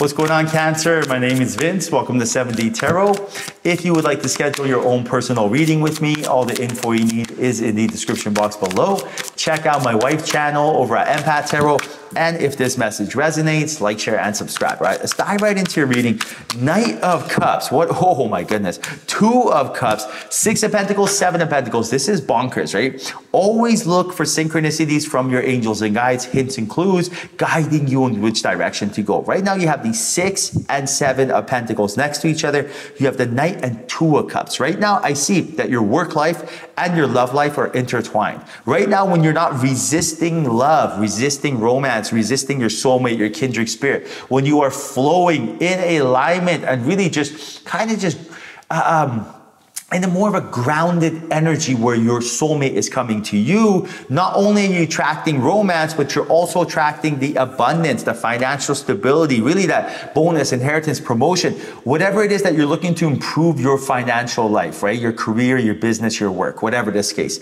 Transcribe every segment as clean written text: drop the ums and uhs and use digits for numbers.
What's going on, Cancer? My name is Vince. Welcome to 7D Tarot. If you would like to schedule your own personal reading with me, all the info you need is in the description box below. Check out my wife's channel over at Empath Tarot. And if this message resonates, like, share, and subscribe, right? Let's dive right into your reading. Knight of Cups. What? Oh my goodness. 2 of Cups, 6 of Pentacles, 7 of Pentacles. This is bonkers, right? Always look for synchronicities from your angels and guides, hints and clues, guiding you in which direction to go. Right now, you have the 6 and 7 of Pentacles next to each other. You have the Knight and 2 of Cups. Right now, I see that your work life and your love life are intertwined. Right now, when you're not resisting love, resisting romance, resisting your soulmate, your kindred spirit, when you are flowing in alignment and really just kind of just in a more of a grounded energy where your soulmate is coming to you, not only are you attracting romance, but you're also attracting the abundance, the financial stability, really that bonus, inheritance, promotion, whatever it is that you're looking to improve your financial life, right? Your career, your business, your work, whatever this case.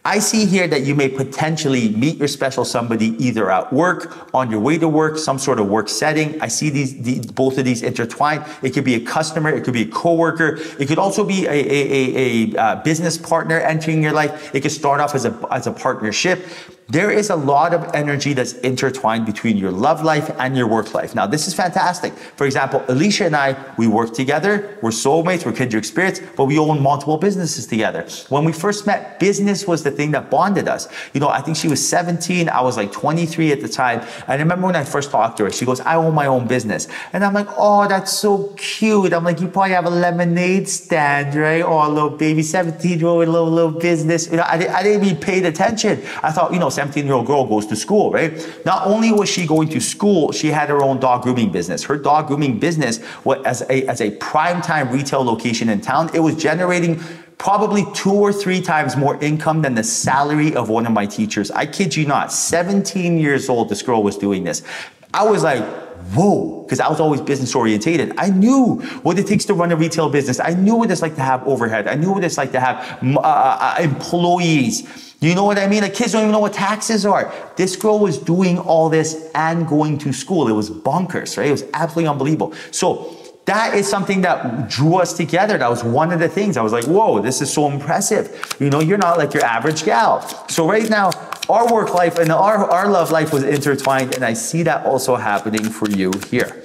I see here that you may potentially meet your special somebody either at work, on your way to work, some sort of work setting. I see both of these intertwined. It could be a customer, it could be a coworker, it could also be a business partner entering your life. It could start off as a partnership. There is a lot of energy that's intertwined between your love life and your work life. Now, this is fantastic. For example, Alicia and I, we work together. We're soulmates, we're kindred spirits, but we own multiple businesses together. When we first met, business was the thing that bonded us. You know, I think she was 17. I was like 23 at the time. And I remember when I first talked to her, she goes, I own my own business. And I'm like, oh, that's so cute. I'm like, you probably have a lemonade stand, right? Oh, a little baby 17-year-old with a little business. You know, I didn't even pay attention. I thought, you know, 17-year-old girl goes to school, right? Not only was she going to school, she had her own dog grooming business. Her dog grooming business was as a primetime retail location in town. It was generating probably 2 or 3 times more income than the salary of one of my teachers. I kid you not, 17 years old, this girl was doing this. I was like, whoa, because I was always business orientated. I knew what it takes to run a retail business. I knew what it's like to have overhead. I knew what it's like to have employees. You know what I mean? Like, kids don't even know what taxes are. This girl was doing all this and going to school. It was bonkers, right? It was absolutely unbelievable. So that is something that drew us together. That was one of the things. I was like, whoa, this is so impressive. You know, you're not like your average gal. So right now, our work life and our love life was intertwined, and I see that also happening for you here.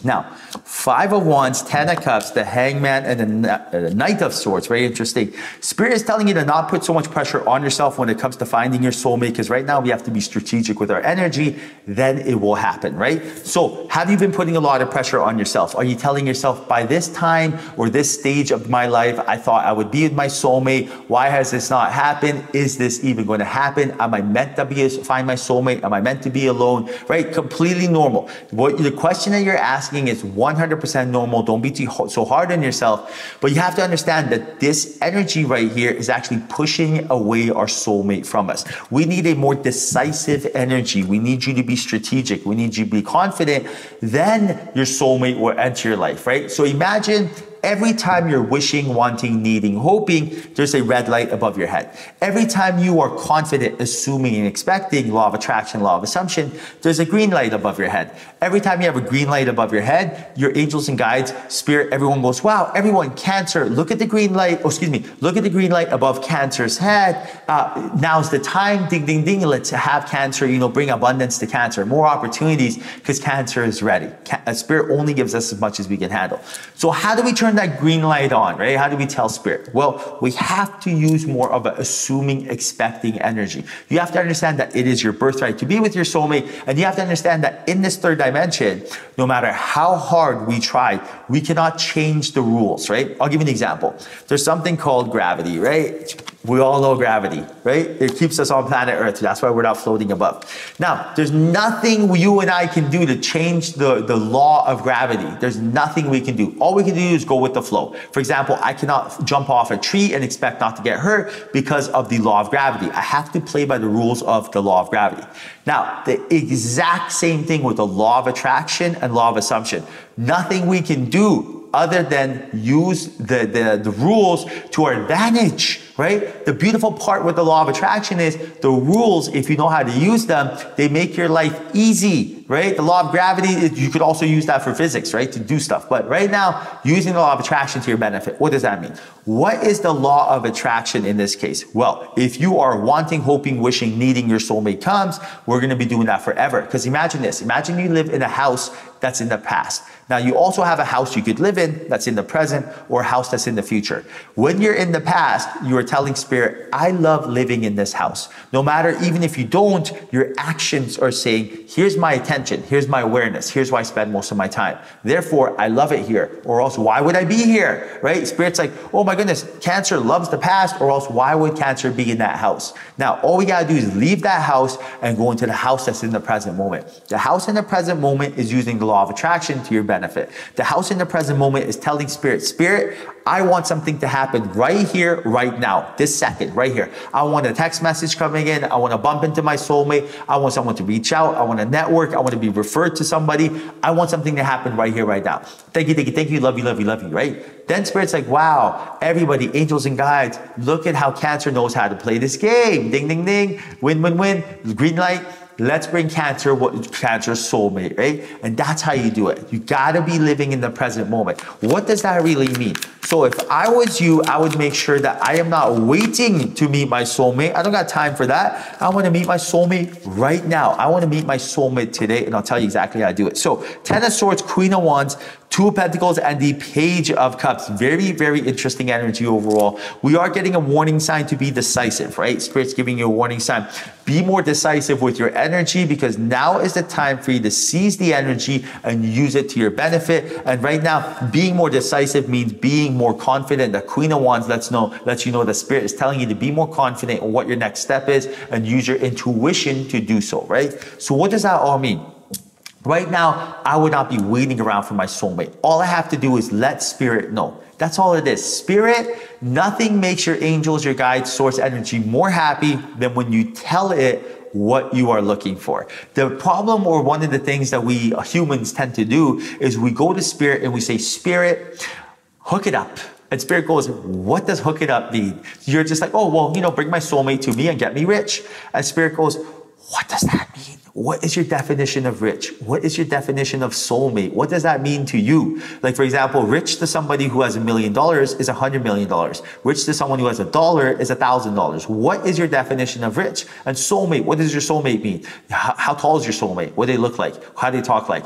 Now, 5 of Wands, 10 of Cups, the Hangman, and the Knight of Swords. Very interesting. Spirit is telling you to not put so much pressure on yourself when it comes to finding your soulmate, because right now we have to be strategic with our energy. Then it will happen, right? So have you been putting a lot of pressure on yourself? Are you telling yourself, by this time or this stage of my life, I thought I would be with my soulmate. Why has this not happened? Is this even going to happen? Am I meant to find my soulmate? Am I meant to be alone? Right? Completely normal. The question that you're asking is 100% normal. Don't be so hard on yourself. But you have to understand that this energy right here is actually pushing away our soulmate from us. We need a more decisive energy. We need you to be strategic. We need you to be confident. Then your soulmate will enter your life, right? So imagine every time you're wishing, wanting, needing, hoping, there's a red light above your head. Every time you are confident, assuming, and expecting, law of attraction, law of assumption, there's a green light above your head. Every time you have a green light above your head, your angels and guides, spirit, everyone goes, wow, everyone, Cancer, look at the green light, look at the green light above Cancer's head. Now's the time, ding, ding, ding, let's have Cancer, you know, bring abundance to Cancer, more opportunities, because Cancer is ready. Spirit only gives us as much as we can handle. So how do we turn that green light on, right? How do we tell Spirit? Well, we have to use more of an assuming, expecting energy. You have to understand that it is your birthright to be with your soulmate, and you have to understand that in this third dimension, no matter how hard we try, we cannot change the rules, right? I'll give you an example. There's something called gravity, right? We all know gravity, right? It keeps us on planet Earth. That's why we're not floating above. Now, there's nothing you and I can do to change the law of gravity. There's nothing we can do. All we can do is go with the flow. For example, I cannot jump off a tree and expect not to get hurt because of the law of gravity. I have to play by the rules of the law of gravity. Now, the exact same thing with the law of attraction and law of assumption. Nothing we can do other than use the rules to our advantage, right? The beautiful part with the law of attraction is the rules, if you know how to use them, they make your life easy. right? The law of gravity, you could also use that for physics, right? To do stuff. But right now, using the law of attraction to your benefit, what does that mean? What is the law of attraction in this case? Well, if you are wanting, hoping, wishing, needing your soulmate comes, we're going to be doing that forever. Because imagine this. Imagine you live in a house that's in the past. Now, you also have a house you could live in that's in the present, or a house that's in the future. When you're in the past, you are telling spirit, I love living in this house. No matter, even if you don't, your actions are saying, here's my attention, here's my awareness, here's where I spend most of my time. Therefore, I love it here. Or else, why would I be here? Right? Spirit's like, oh my goodness, Cancer loves the past, or else why would Cancer be in that house? Now, all we gotta do is leave that house and go into the house that's in the present moment. The house in the present moment is using the law of attraction to your benefit. The house in the present moment is telling spirit, spirit, I want something to happen right here, right now, this second, right here. I want a text message coming in. I want to bump into my soulmate. I want someone to reach out. I want to network. I want to be referred to somebody. I want something to happen right here, right now. Thank you, thank you, thank you, love you, love you, love you, right? Then spirit's like, wow, everybody, angels and guides, look at how Cancer knows how to play this game. Ding, ding, ding, win, win, win, green light. Let's bring Cancer's soulmate, right? And that's how you do it. You gotta be living in the present moment. What does that really mean? So if I was you, I would make sure that I am not waiting to meet my soulmate. I don't got time for that. I want to meet my soulmate right now. I want to meet my soulmate today, and I'll tell you exactly how I do it. So 10 of Swords, Queen of Wands, 2 of Pentacles, and the Page of Cups. Very, very interesting energy overall. We are getting a warning sign to be decisive, right? Spirit's giving you a warning sign. Be more decisive with your energy, because now is the time for you to seize the energy and use it to your benefit. And right now, being more decisive means being more confident. The Queen of Wands lets you know the Spirit is telling you to be more confident in what your next step is and use your intuition to do so, right? So what does that all mean? Right now, I would not be waiting around for my soulmate. All I have to do is let Spirit know. That's all it is. Spirit, nothing makes your angels, your guides, source energy more happy than when you tell it what you are looking for. The problem, or one of the things that we humans tend to do, is we go to Spirit and we say, Spirit, hook it up. And Spirit goes, what does hook it up mean? You're just like, oh, well, bring my soulmate to me and get me rich. And Spirit goes, what does that mean? What is your definition of rich? What is your definition of soulmate? What does that mean to you? Like, for example, rich to somebody who has $1 million is $100 million. Rich to someone who has $1 is $1,000. What is your definition of rich? And soulmate, what does your soulmate mean? How tall is your soulmate? What do they look like? How do they talk like?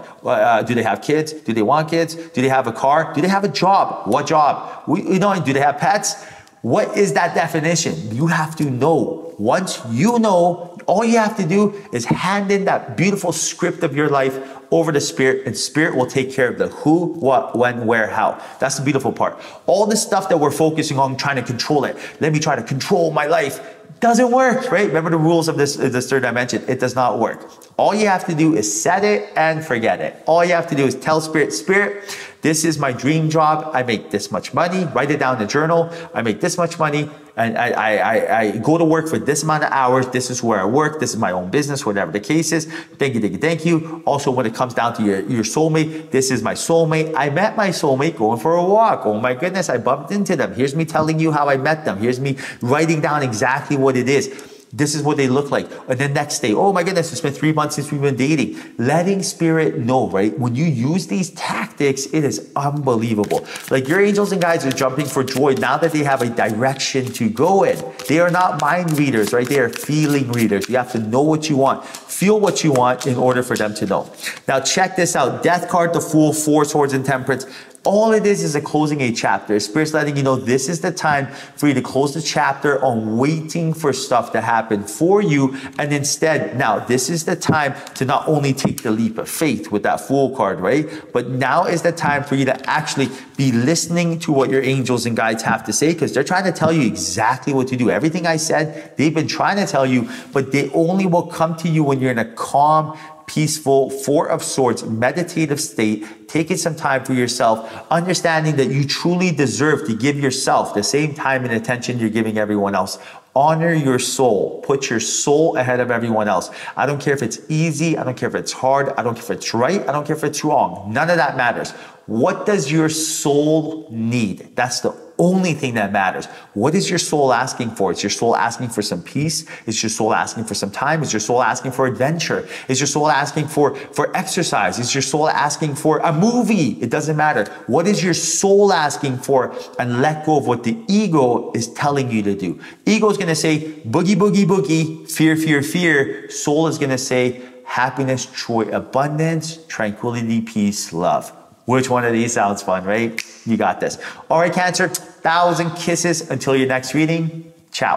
Do they have kids? Do they want kids? Do they have a car? Do they have a job? What job? Do they have pets? What is that definition? You have to know. Once you know, all you have to do is hand in that beautiful script of your life over to Spirit, and Spirit will take care of the who, what, when, where, how. That's the beautiful part. All the stuff that we're focusing on trying to control it. Let me try to control my life. Doesn't work, right? Remember the rules of this third dimension. It does not work. All you have to do is set it and forget it. All you have to do is tell Spirit, Spirit, this is my dream job. I make this much money. Write it down in a journal. I make this much money. And I go to work for this amount of hours. This is where I work. This is my own business, whatever the case is. Thank you, thank you, thank you. Also, when it comes down to your soulmate, this is my soulmate. I met my soulmate going for a walk. Oh my goodness, I bumped into them. Here's me telling you how I met them. Here's me writing down exactly what it is. This is what they look like. And then next day, oh my goodness, it's been 3 months since we've been dating. Letting Spirit know, right? When you use these tactics, it is unbelievable. Like, your angels and guides are jumping for joy now that they have a direction to go in. They are not mind readers, right? They are feeling readers. You have to know what you want. Feel what you want in order for them to know. Now check this out. Death card, the Fool, 4 Swords and Temperance. All it is a closing a chapter. Spirit's letting you know this is the time for you to close the chapter on waiting for stuff to happen for you. And instead, now this is the time to not only take the leap of faith with that Fool card, right? But now is the time for you to actually be listening to what your angels and guides have to say, because they're trying to tell you exactly what to do. Everything I said, they've been trying to tell you, but they only will come to you when you're in a calm, peaceful, 4 of Swords, meditative state, taking some time for yourself, understanding that you truly deserve to give yourself the same time and attention you're giving everyone else. Honor your soul. Put your soul ahead of everyone else. I don't care if it's easy. I don't care if it's hard. I don't care if it's right. I don't care if it's wrong. None of that matters. What does your soul need? That's the only thing that matters. What is your soul asking for? Is your soul asking for some peace? Is your soul asking for some time? Is your soul asking for adventure? Is your soul asking for exercise? Is your soul asking for a movie? It doesn't matter. What is your soul asking for? And let go of what the ego is telling you to do. Ego is going to say boogie, boogie, boogie, fear, fear, fear. Soul is going to say happiness, joy, abundance, tranquility, peace, love. Which one of these sounds fun, right? You got this. All right, Cancer, 1,000 kisses until your next reading. Ciao.